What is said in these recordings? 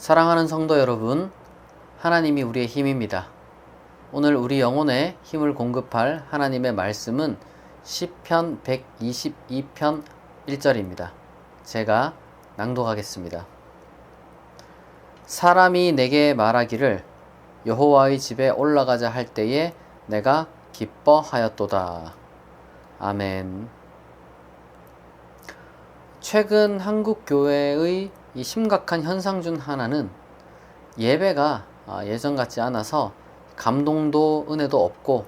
사랑하는 성도 여러분, 하나님이 우리의 힘입니다. 오늘 우리 영혼에 힘을 공급할 하나님의 말씀은 시편 122편 1절입니다. 제가 낭독하겠습니다. 사람이 내게 말하기를 여호와의 집에 올라가자 할 때에 내가 기뻐하였도다. 아멘. 최근 한국 교회의 이 심각한 현상 중 하나는 예배가 예전 같지 않아서 감동도 은혜도 없고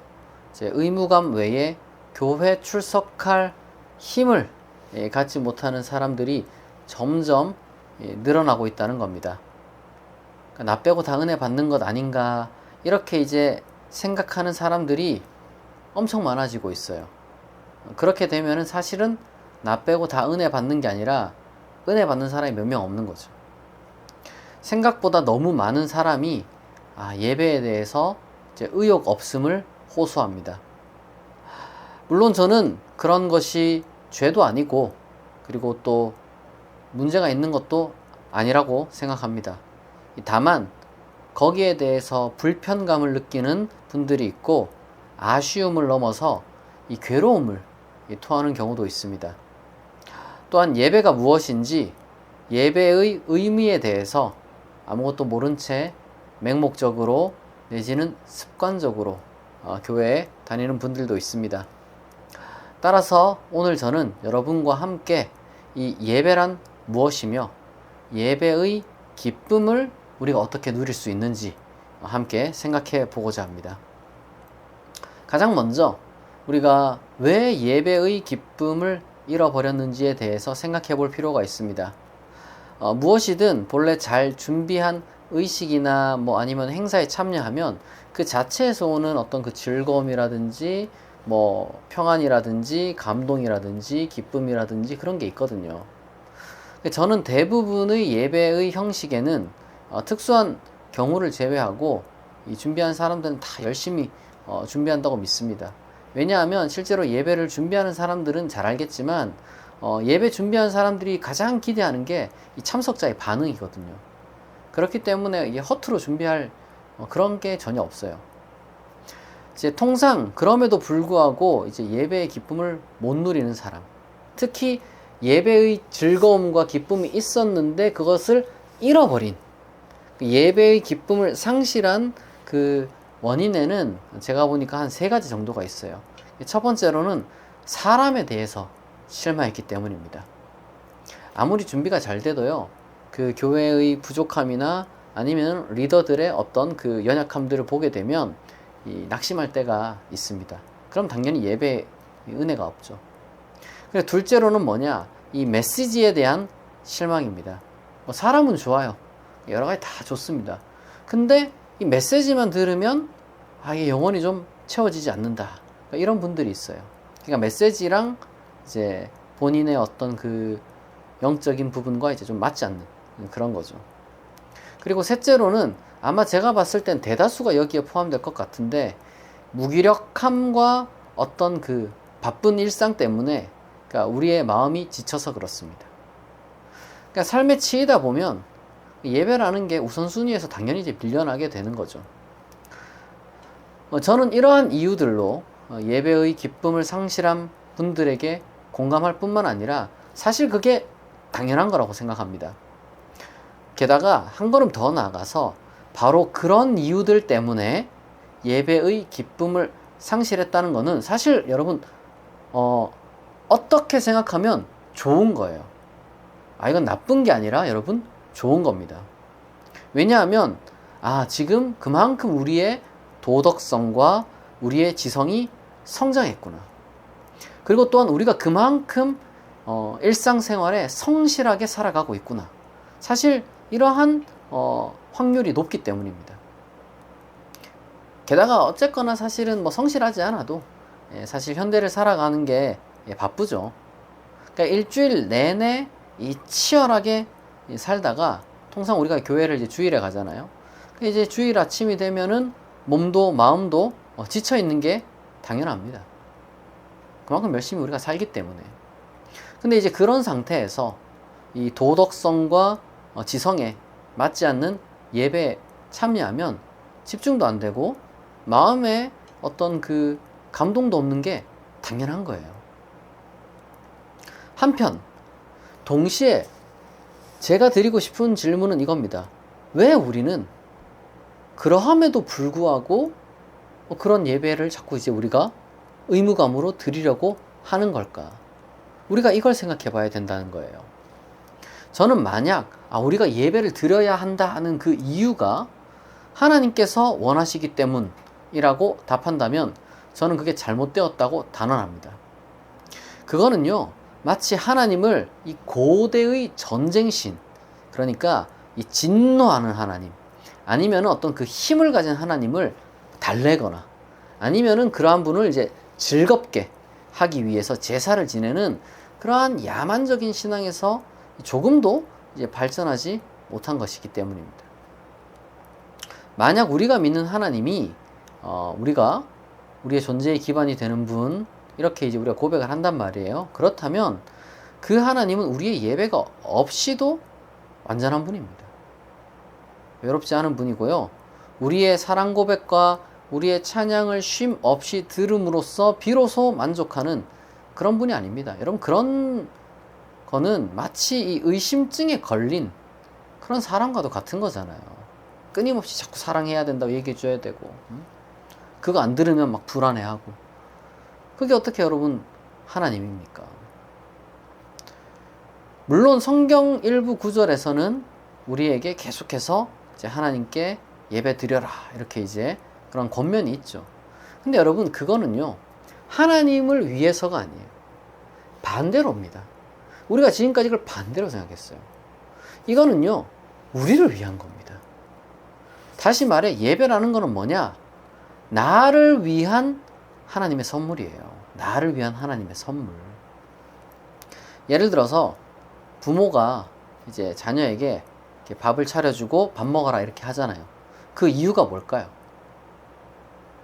의무감 외에 교회 출석할 힘을 갖지 못하는 사람들이 점점 늘어나고 있다는 겁니다. 그러니까 나 빼고 다 은혜 받는 것 아닌가 이렇게 생각하는 사람들이 엄청 많아지고 있어요. 그렇게 되면은 사실은 나 빼고 다 은혜 받는 게 아니라 은혜 받는 사람이 몇 명 없는 거죠. 생각보다 너무 많은 사람이 예배에 대해서 의욕 없음을 호소합니다. 물론 저는 그런 것이 죄도 아니고 그리고 또 문제가 있는 것도 아니라고 생각합니다. 다만 거기에 대해서 불편감을 느끼는 분들이 있고 아쉬움을 넘어서 이 괴로움을 토하는 경우도 있습니다. 또한 예배가 무엇인지 예배의 의미에 대해서 아무것도 모른 채 맹목적으로 내지는 습관적으로 교회에 다니는 분들도 있습니다. 따라서 오늘 저는 여러분과 함께 이 예배란 무엇이며 예배의 기쁨을 우리가 어떻게 누릴 수 있는지 함께 생각해 보고자 합니다. 가장 먼저 우리가 왜 예배의 기쁨을 잃어버렸는지에 대해서 생각해 볼 필요가 있습니다. 무엇이든 본래 잘 준비한 의식이나 아니면 행사에 참여하면 그 자체에서 오는 어떤 그 즐거움이라든지 평안이라든지 감동이라든지 기쁨이라든지 그런 게 있거든요. 저는 대부분의 예배의 형식에는 특수한 경우를 제외하고 이 준비한 사람들은 다 열심히 준비한다고 믿습니다. 왜냐하면 실제로 예배를 준비하는 사람들은 잘 알겠지만 예배 준비한 사람들이 가장 기대하는 게 이 참석자의 반응이거든요. 그렇기 때문에 허투루 준비할 그런 게 전혀 없어요. 통상 그럼에도 불구하고 예배의 기쁨을 못 누리는 사람, 특히 예배의 즐거움과 기쁨이 있었는데 그것을 잃어버린 예배의 기쁨을 상실한 그 원인에는 제가 보니까 한 3가지 정도가 있어요. 첫 번째로는 사람에 대해서 실망했기 때문입니다. 아무리 준비가 잘 돼도요, 그 교회의 부족함이나 아니면 리더들의 어떤 그 연약함들을 보게 되면 낙심할 때가 있습니다. 그럼 당연히 예배에 은혜가 없죠. 그리고 둘째로는 이 메시지에 대한 실망입니다. 사람은 좋아요. 여러 가지 다 좋습니다. 근데 이 메시지만 들으면 이게 영혼이 좀 채워지지 않는다. 이런 분들이 있어요. 그러니까 메시지랑 본인의 어떤 그 영적인 부분과 좀 맞지 않는 그런 거죠. 그리고 셋째로는 아마 제가 봤을 땐 대다수가 여기에 포함될 것 같은데 무기력함과 어떤 그 바쁜 일상 때문에 그러니까 우리의 마음이 지쳐서 그렇습니다. 그러니까 삶에 치이다 보면 예배라는 게 우선순위에서 당연히 밀려나게 되는 거죠. 저는 이러한 이유들로 예배의 기쁨을 상실한 분들에게 공감할 뿐만 아니라 사실 그게 당연한 거라고 생각합니다. 게다가 한 걸음 더 나아가서 바로 그런 이유들 때문에 예배의 기쁨을 상실했다는 것은 사실 여러분 어떻게 생각하면 좋은 거예요. 이건 나쁜 게 아니라 여러분 좋은 겁니다. 왜냐하면 지금 그만큼 우리의 도덕성과 우리의 지성이 성장했구나. 그리고 또한 우리가 그만큼 일상생활에 성실하게 살아가고 있구나. 사실 이러한 확률이 높기 때문입니다. 게다가 어쨌거나 사실은 성실하지 않아도 사실 현대를 살아가는 게 바쁘죠. 그러니까 일주일 내내 치열하게 살다가 통상 우리가 교회를 주일에 가잖아요. 주일 아침이 되면은 몸도 마음도 지쳐 있는 게 당연합니다. 그만큼 열심히 우리가 살기 때문에. 근데 그런 상태에서 이 도덕성과 지성에 맞지 않는 예배에 참여하면 집중도 안 되고 마음에 어떤 그 감동도 없는 게 당연한 거예요. 한편 동시에 제가 드리고 싶은 질문은 이겁니다. 왜 우리는 그러함에도 불구하고 그런 예배를 자꾸 이제 우리가 의무감으로 드리려고 하는 걸까? 우리가 이걸 생각해 봐야 된다는 거예요. 저는 만약 우리가 예배를 드려야 한다 하는 그 이유가 하나님께서 원하시기 때문이라고 답한다면 저는 그게 잘못되었다고 단언합니다. 그거는요, 마치 하나님을 이 고대의 전쟁신, 그러니까 이 진노하는 하나님, 아니면 어떤 그 힘을 가진 하나님을 달래거나, 아니면은 그러한 분을 이제 즐겁게 하기 위해서 제사를 지내는 그러한 야만적인 신앙에서 조금도 이제 발전하지 못한 것이기 때문입니다. 만약 우리가 믿는 하나님이 우리가 우리의 존재의 기반이 되는 분, 이렇게 이제 우리가 고백을 한단 말이에요. 그렇다면 그 하나님은 우리의 예배가 없이도 완전한 분입니다. 외롭지 않은 분이고요. 우리의 사랑 고백과 우리의 찬양을 쉼 없이 들음으로써 비로소 만족하는 그런 분이 아닙니다. 여러분, 그런 거는 마치 이 의심증에 걸린 그런 사람과도 같은 거잖아요. 끊임없이 자꾸 사랑해야 된다고 얘기해 줘야 되고, 그거 안 들으면 막 불안해하고. 그게 어떻게 여러분 하나님입니까? 물론 성경 일부 구절에서는 우리에게 계속해서 이제 하나님께 예배 드려라, 이렇게 이제 그런 권면이 있죠. 근데 여러분, 그거는요, 하나님을 위해서가 아니에요. 반대로입니다. 우리가 지금까지 이걸 반대로 생각했어요. 이거는요, 우리를 위한 겁니다. 다시 말해, 예배라는 거는 뭐냐? 나를 위한 하나님의 선물이에요. 나를 위한 하나님의 선물. 예를 들어서 부모가 이제 자녀에게 이렇게 밥을 차려주고 밥 먹어라 이렇게 하잖아요. 그 이유가 뭘까요?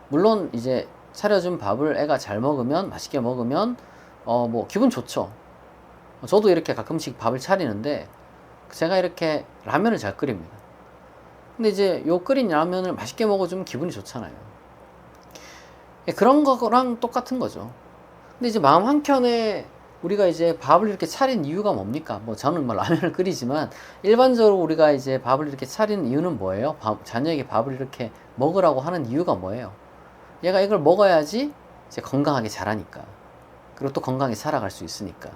물론 이제 차려준 밥을 애가 잘 먹으면, 맛있게 먹으면 뭐 기분 좋죠. 저도 이렇게 가끔씩 밥을 차리는데 제가 이렇게 라면을 잘 끓입니다. 근데 이제 요 끓인 라면을 맛있게 먹어주면 기분이 좋잖아요. 그런 거랑 똑같은 거죠. 근데 이제 마음 한켠에 우리가 이제 밥을 이렇게 차린 이유가 뭡니까? 뭐 저는 뭐 라면을 끓이지만 일반적으로 우리가 이제 밥을 이렇게 차리는 이유는 뭐예요? 자녀에게 밥을 이렇게 먹으라고 하는 이유가 뭐예요? 얘가 이걸 먹어야지 이제 건강하게 자라니까. 그리고 또 건강하게 살아갈 수 있으니까.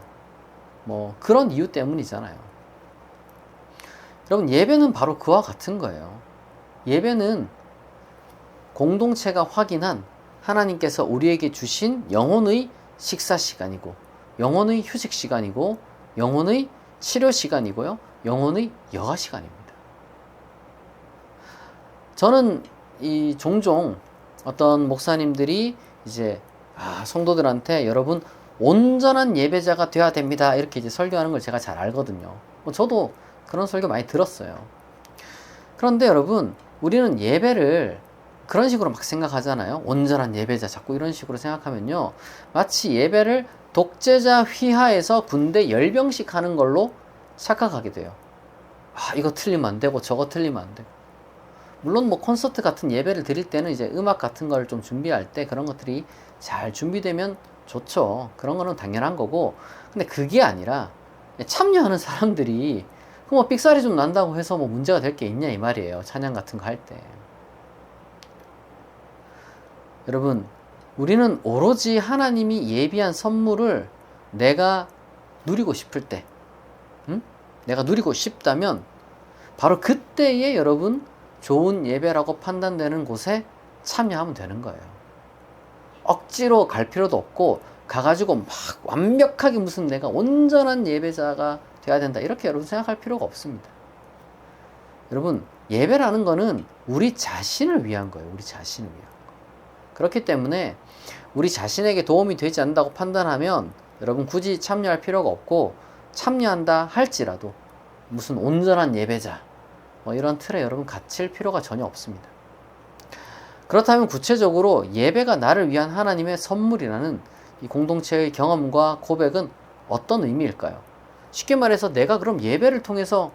뭐 그런 이유 때문이잖아요. 여러분, 예배는 바로 그와 같은 거예요. 예배는 공동체가 확인한 하나님께서 우리에게 주신 영혼의 식사 시간이고, 영혼의 휴식 시간이고, 영혼의 치료 시간이고요, 영혼의 여가 시간입니다. 저는 이 종종 어떤 목사님들이 이제 성도들한테 여러분 온전한 예배자가 되어야 됩니다, 이렇게 이제 설교하는 걸 제가 잘 알거든요. 저도 그런 설교 많이 들었어요. 그런데 여러분, 우리는 예배를 그런 식으로 막 생각하잖아요. 온전한 예배자, 자꾸 이런 식으로 생각하면요, 마치 예배를 독재자 휘하에서 군대 열병식 하는 걸로 착각하게 돼요. 이거 틀리면 안 되고 저거 틀리면 안 되고. 물론 뭐 콘서트 같은 예배를 드릴 때는 이제 음악 같은 걸 좀 준비할 때 그런 것들이 잘 준비되면 좋죠. 그런 거는 당연한 거고. 근데 그게 아니라 참여하는 사람들이 뭐 삑사리 좀 난다고 해서 뭐 문제가 될 게 있냐 이 말이에요. 찬양 같은 거 할 때. 여러분, 우리는 오로지 하나님이 예비한 선물을 내가 누리고 싶을 때, 내가 누리고 싶다면 바로 그때에 여러분 좋은 예배라고 판단되는 곳에 참여하면 되는 거예요. 억지로 갈 필요도 없고 가가지고 막 완벽하게 무슨 내가 온전한 예배자가 돼야 된다, 이렇게 여러분 생각할 필요가 없습니다. 여러분, 예배라는 거는 우리 자신을 위한 거예요. 우리 자신을 위한 거. 그렇기 때문에 우리 자신에게 도움이 되지 않는다고 판단하면 여러분 굳이 참여할 필요가 없고, 참여한다 할지라도 무슨 온전한 예배자 뭐 이런 틀에 여러분 갇힐 필요가 전혀 없습니다. 그렇다면 구체적으로 예배가 나를 위한 하나님의 선물이라는 이 공동체의 경험과 고백은 어떤 의미일까요? 쉽게 말해서 내가 그럼 예배를 통해서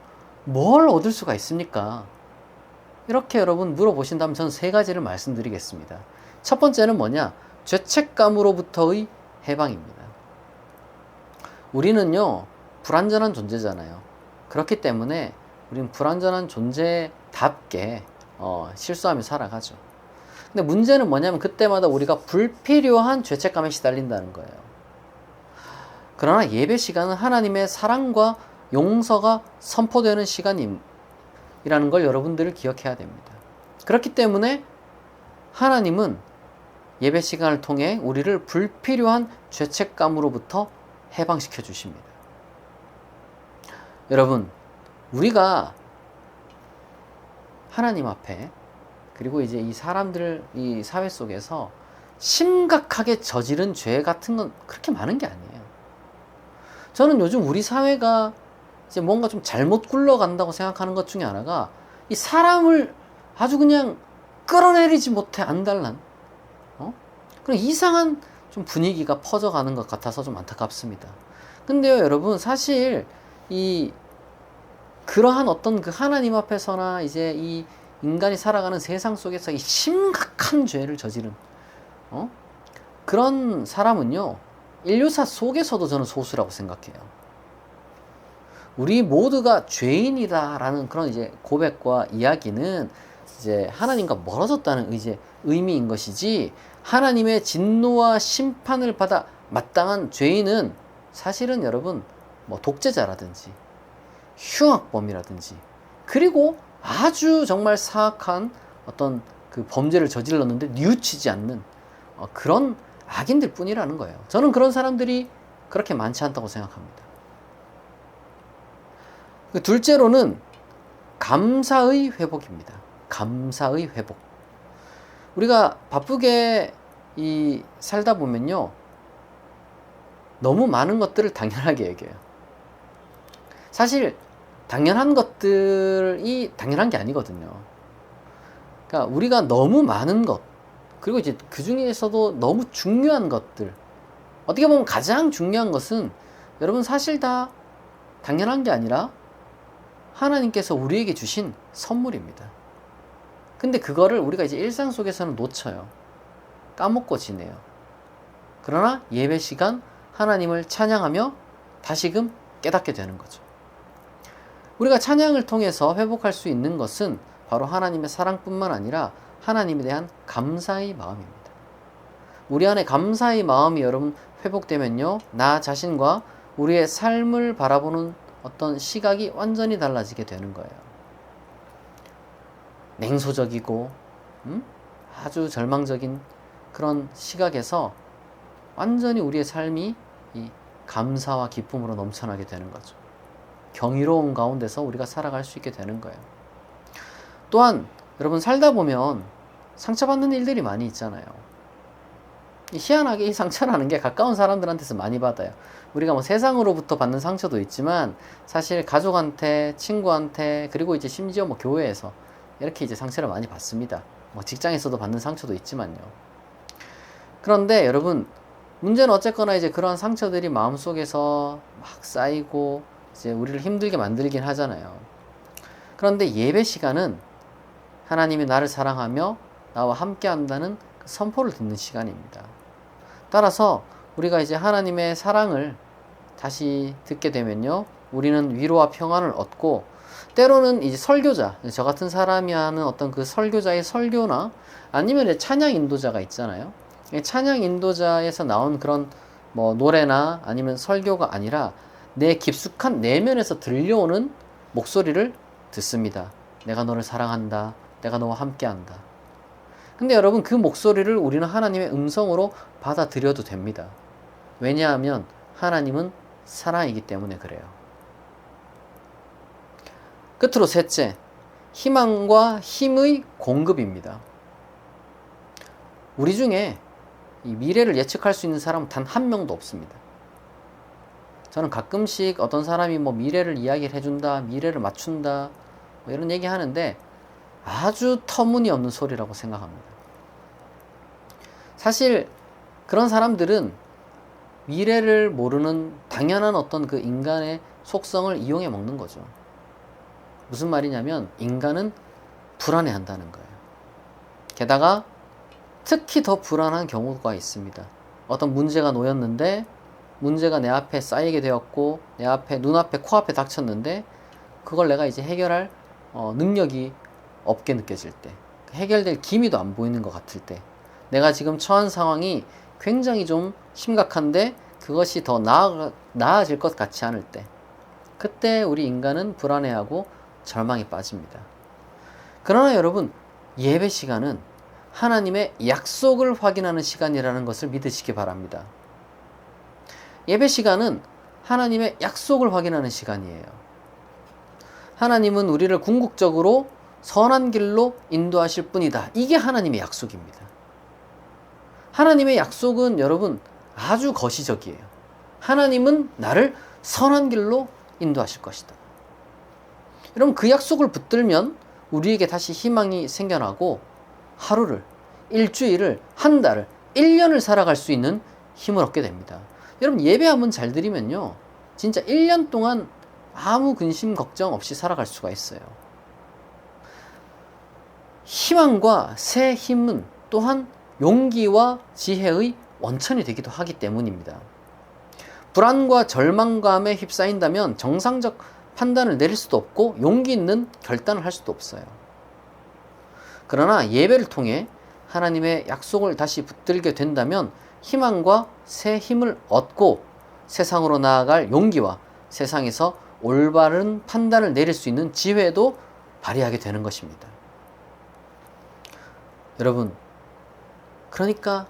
뭘 얻을 수가 있습니까? 이렇게 여러분 물어보신다면 저는 세 가지를 말씀드리겠습니다. 첫 번째는 뭐냐? 죄책감으로부터의 해방입니다. 우리는요, 불완전한 존재잖아요. 그렇기 때문에 우리는 불완전한 존재답게 실수하며 살아가죠. 근데 문제는 뭐냐면 그때마다 우리가 불필요한 죄책감에 시달린다는 거예요. 그러나 예배 시간은 하나님의 사랑과 용서가 선포되는 시간이라는 걸 여러분들을 기억해야 됩니다. 그렇기 때문에 하나님은 예배 시간을 통해 우리를 불필요한 죄책감으로부터 해방시켜 주십니다. 여러분, 우리가 하나님 앞에 그리고 이제 이 사람들, 이 사회 속에서 심각하게 저지른 죄 같은 건 그렇게 많은 게 아니에요. 저는 요즘 우리 사회가 이제 뭔가 좀 잘못 굴러간다고 생각하는 것 중에 하나가 이 사람을 아주 그냥 끌어내리지 못해 안달난 그런 이상한 좀 분위기가 퍼져가는 것 같아서 좀 안타깝습니다. 근데요, 여러분, 사실 그러한 어떤 그 하나님 앞에서나 이제 이 인간이 살아가는 세상 속에서 이 심각한 죄를 저지른 그런 사람은요, 인류사 속에서도 저는 소수라고 생각해요. 우리 모두가 죄인이다라는 그런 이제 고백과 이야기는 이제 하나님과 멀어졌다는 의미인 것이지, 하나님의 진노와 심판을 받아 마땅한 죄인은 사실은 여러분 뭐 독재자라든지 흉악범이라든지 그리고 아주 정말 사악한 어떤 그 범죄를 저질렀는데 뉘우치지 않는 그런 악인들 뿐이라는 거예요. 저는 그런 사람들이 그렇게 많지 않다고 생각합니다. 둘째로는 감사의 회복입니다. 감사의 회복. 우리가 바쁘게 살다 보면요, 너무 많은 것들을 당연하게 여겨요. 사실 당연한 것들이 당연한 게 아니거든요. 그러니까 우리가 너무 많은 것, 그리고 이제 그 중에서도 너무 중요한 것들, 어떻게 보면 가장 중요한 것은 여러분 사실 다 당연한 게 아니라 하나님께서 우리에게 주신 선물입니다. 근데 그거를 우리가 이제 일상 속에서는 놓쳐요. 까먹고 지내요. 그러나 예배 시간 하나님을 찬양하며 다시금 깨닫게 되는 거죠. 우리가 찬양을 통해서 회복할 수 있는 것은 바로 하나님의 사랑뿐만 아니라 하나님에 대한 감사의 마음입니다. 우리 안에 감사의 마음이 여러분 회복되면요, 나 자신과 우리의 삶을 바라보는 어떤 시각이 완전히 달라지게 되는 거예요. 냉소적이고 아주 절망적인 그런 시각에서 완전히 우리의 삶이 이 감사와 기쁨으로 넘쳐나게 되는 거죠. 경이로운 가운데서 우리가 살아갈 수 있게 되는 거예요. 또한 여러분 살다 보면 상처받는 일들이 많이 있잖아요. 희한하게 이 상처라는 게 가까운 사람들한테서 많이 받아요. 우리가 뭐 세상으로부터 받는 상처도 있지만 사실 가족한테, 친구한테, 그리고 이제 심지어 뭐 교회에서 이렇게 이제 상처를 많이 받습니다. 뭐 직장에서도 받는 상처도 있지만요. 그런데 여러분, 문제는 어쨌거나 이제 그러한 상처들이 마음속에서 막 쌓이고 이제 우리를 힘들게 만들긴 하잖아요. 그런데 예배 시간은 하나님이 나를 사랑하며 나와 함께 한다는 그 선포를 듣는 시간입니다. 따라서 우리가 이제 하나님의 사랑을 다시 듣게 되면요, 우리는 위로와 평안을 얻고, 때로는 이제 설교자, 저 같은 사람이 하는 어떤 그 설교자의 설교나 아니면 찬양 인도자가 있잖아요. 찬양 인도자에서 나온 그런 뭐 노래나 아니면 설교가 아니라 내 깊숙한 내면에서 들려오는 목소리를 듣습니다. 내가 너를 사랑한다. 내가 너와 함께한다. 근데 여러분, 그 목소리를 우리는 하나님의 음성으로 받아들여도 됩니다. 왜냐하면 하나님은 사랑이기 때문에 그래요. 끝으로 셋째, 희망과 힘의 공급입니다. 우리 중에 이 미래를 예측할 수 있는 사람은 단 한 명도 없습니다. 저는 가끔씩 어떤 사람이 뭐 미래를 이야기를 해준다, 미래를 맞춘다, 뭐 이런 얘기 하는데 아주 터무니없는 소리라고 생각합니다. 사실 그런 사람들은 미래를 모르는 당연한 어떤 그 인간의 속성을 이용해 먹는 거죠. 무슨 말이냐면 인간은 불안해한다는 거예요. 게다가 특히 더 불안한 경우가 있습니다. 어떤 문제가 놓였는데 문제가 내 앞에 쌓이게 되었고 내 앞에 눈앞에 코앞에 닥쳤는데 그걸 내가 이제 해결할 능력이 없게 느껴질 때, 해결될 기미도 안 보이는 것 같을 때, 내가 지금 처한 상황이 굉장히 좀 심각한데 그것이 더 나아질 것 같지 않을 때, 그때 우리 인간은 불안해하고 절망에 빠집니다. 그러나 여러분, 예배 시간은 하나님의 약속을 확인하는 시간이라는 것을 믿으시기 바랍니다. 예배 시간은 하나님의 약속을 확인하는 시간이에요. 하나님은 우리를 궁극적으로 선한 길로 인도하실 뿐이다. 이게 하나님의 약속입니다. 하나님의 약속은 여러분 아주 거시적이에요. 하나님은 나를 선한 길로 인도하실 것이다. 여러분, 그 약속을 붙들면 우리에게 다시 희망이 생겨나고 하루를, 일주일을, 한 달을, 1년을 살아갈 수 있는 힘을 얻게 됩니다. 여러분, 예배 한번 잘 드리면요, 진짜 1년 동안 아무 근심 걱정 없이 살아갈 수가 있어요. 희망과 새 힘은 또한 용기와 지혜의 원천이 되기도 하기 때문입니다. 불안과 절망감에 휩싸인다면 정상적 판단을 내릴 수도 없고 용기 있는 결단을 할 수도 없어요. 그러나 예배를 통해 하나님의 약속을 다시 붙들게 된다면 희망과 새 힘을 얻고 세상으로 나아갈 용기와 세상에서 올바른 판단을 내릴 수 있는 지혜도 발휘하게 되는 것입니다. 여러분, 그러니까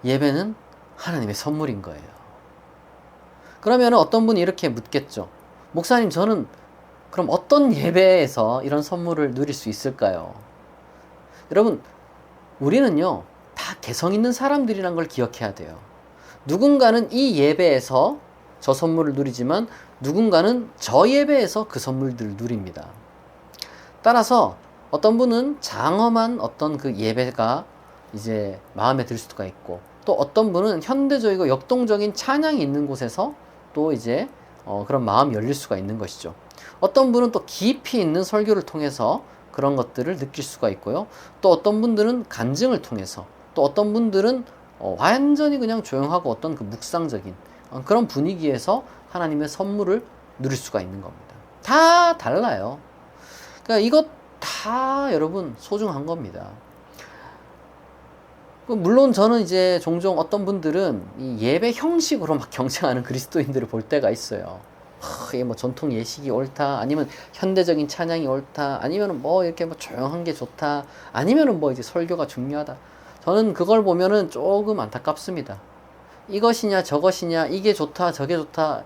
예배는 하나님의 선물인 거예요. 그러면 어떤 분이 이렇게 묻겠죠. 목사님, 저는 그럼 어떤 예배에서 이런 선물을 누릴 수 있을까요? 여러분, 우리는요, 다 개성 있는 사람들이란 걸 기억해야 돼요. 누군가는 이 예배에서 저 선물을 누리지만 누군가는 저 예배에서 그 선물들을 누립니다. 따라서 어떤 분은 장엄한 어떤 그 예배가 이제 마음에 들 수가 있고, 또 어떤 분은 현대적이고 역동적인 찬양이 있는 곳에서 또 이제 그런 마음이 열릴 수가 있는 것이죠. 어떤 분은 또 깊이 있는 설교를 통해서 그런 것들을 느낄 수가 있고요. 또 어떤 분들은 간증을 통해서, 또 어떤 분들은 완전히 그냥 조용하고 어떤 그 묵상적인 그런 분위기에서 하나님의 선물을 누릴 수가 있는 겁니다. 다 달라요. 그러니까 이것 다 여러분 소중한 겁니다. 물론 저는 이제 종종 어떤 분들은 이 예배 형식으로 막 경쟁하는 그리스도인들을 볼 때가 있어요. 이게 뭐 전통 예식이 옳다, 아니면 현대적인 찬양이 옳다, 아니면 뭐 이렇게 뭐 조용한 게 좋다, 아니면은 뭐 이제 설교가 중요하다. 저는 그걸 보면은 조금 안타깝습니다. 이것이냐 저것이냐, 이게 좋다 저게 좋다,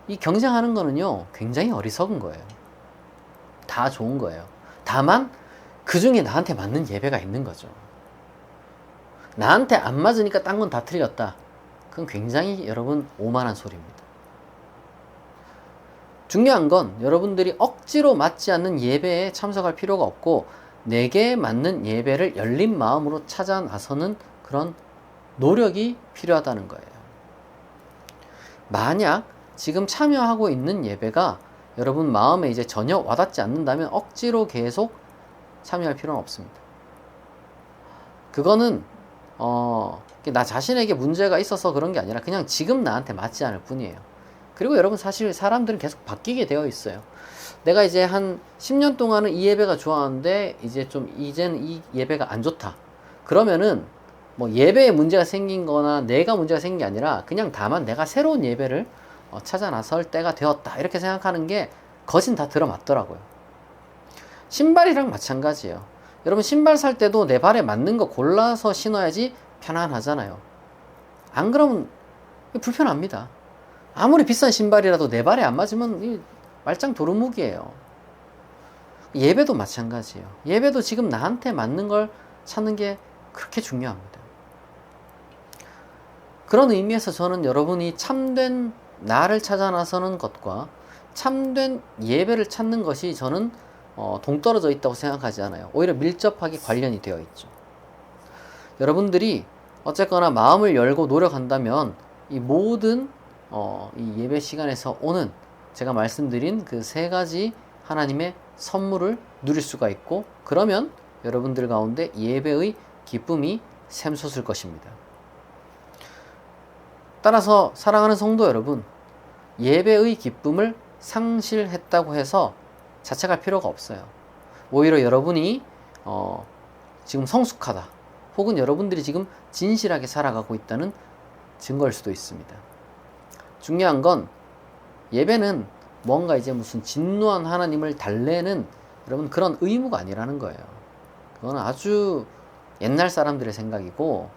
이 경쟁하는 거는요 굉장히 어리석은 거예요. 다 좋은 거예요. 다만 그 중에 나한테 맞는 예배가 있는 거죠. 나한테 안 맞으니까 딴 건 다 틀렸다. 그건 굉장히 여러분 오만한 소리입니다. 중요한 건 여러분들이 억지로 맞지 않는 예배에 참석할 필요가 없고, 내게 맞는 예배를 열린 마음으로 찾아 나서는 그런 노력이 필요하다는 거예요. 만약 지금 참여하고 있는 예배가 여러분 마음에 이제 전혀 와닿지 않는다면 억지로 계속 참여할 필요는 없습니다. 그거는 나 자신에게 문제가 있어서 그런 게 아니라 그냥 지금 나한테 맞지 않을 뿐이에요. 그리고 여러분, 사실 사람들은 계속 바뀌게 되어 있어요. 내가 이제 한 10년 동안은 이 예배가 좋았는데 이제는 이 예배가 안 좋다. 그러면은 뭐 예배에 문제가 생긴 거나 내가 문제가 생긴 게 아니라 그냥 다만 내가 새로운 예배를 찾아 나설 때가 되었다, 이렇게 생각하는 게 거진 다 들어맞더라고요. 신발이랑 마찬가지예요. 여러분, 신발 살 때도 내 발에 맞는 거 골라서 신어야지 편안하잖아요. 안 그러면 불편합니다. 아무리 비싼 신발이라도 내 발에 안 맞으면 말짱 도루묵이에요. 예배도 마찬가지예요. 예배도 지금 나한테 맞는 걸 찾는 게 그렇게 중요합니다. 그런 의미에서 저는 여러분이 참된 나를 찾아 나서는 것과 참된 예배를 찾는 것이 저는 동떨어져 있다고 생각하지 않아요. 오히려 밀접하게 관련이 되어 있죠. 여러분들이 어쨌거나 마음을 열고 노력한다면 이 모든 이 예배 시간에서 오는 제가 말씀드린 그 세 가지 하나님의 선물을 누릴 수가 있고, 그러면 여러분들 가운데 예배의 기쁨이 샘솟을 것입니다. 따라서 사랑하는 성도 여러분, 예배의 기쁨을 상실했다고 해서 자책할 필요가 없어요. 오히려 여러분이 지금 성숙하다, 혹은 여러분들이 지금 진실하게 살아가고 있다는 증거일 수도 있습니다. 중요한 건 예배는 뭔가 이제 무슨 진노한 하나님을 달래는 여러분 그런 의무가 아니라는 거예요. 그건 아주 옛날 사람들의 생각이고,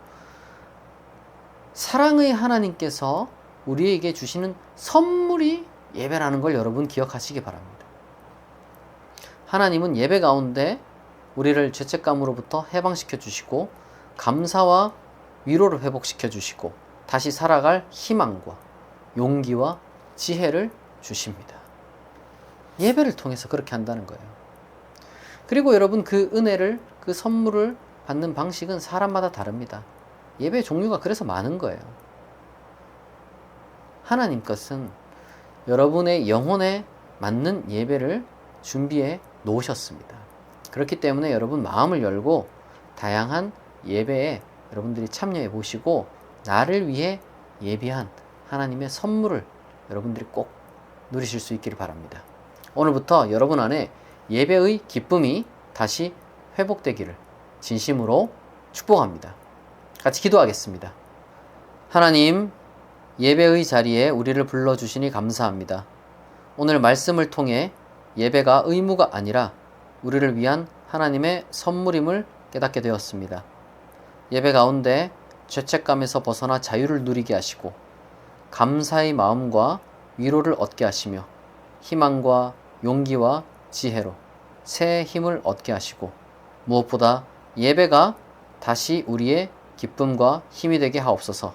사랑의 하나님께서 우리에게 주시는 선물이 예배라는 걸 여러분 기억하시기 바랍니다. 하나님은 예배 가운데 우리를 죄책감으로부터 해방시켜 주시고, 감사와 위로를 회복시켜 주시고, 다시 살아갈 희망과 용기와 지혜를 주십니다. 예배를 통해서 그렇게 한다는 거예요. 그리고 여러분, 그 은혜를, 그 선물을 받는 방식은 사람마다 다릅니다. 예배의 종류가 그래서 많은 거예요. 하나님 것은 여러분의 영혼에 맞는 예배를 준비해 놓으셨습니다. 그렇기 때문에 여러분 마음을 열고 다양한 예배에 여러분들이 참여해 보시고, 나를 위해 예비한 하나님의 선물을 여러분들이 꼭 누리실 수 있기를 바랍니다. 오늘부터 여러분 안에 예배의 기쁨이 다시 회복되기를 진심으로 축복합니다. 같이 기도하겠습니다. 하나님, 예배의 자리에 우리를 불러주시니 감사합니다. 오늘 말씀을 통해 예배가 의무가 아니라 우리를 위한 하나님의 선물임을 깨닫게 되었습니다. 예배 가운데 죄책감에서 벗어나 자유를 누리게 하시고, 감사의 마음과 위로를 얻게 하시며, 희망과 용기와 지혜로 새 힘을 얻게 하시고, 무엇보다 예배가 다시 우리의 기쁨과 힘이 되게 하옵소서.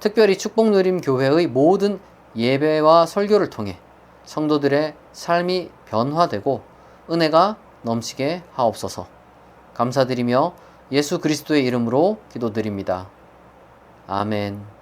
특별히 축복누림 교회의 모든 예배와 설교를 통해 성도들의 삶이 변화되고 은혜가 넘치게 하옵소서. 감사드리며 예수 그리스도의 이름으로 기도드립니다. 아멘.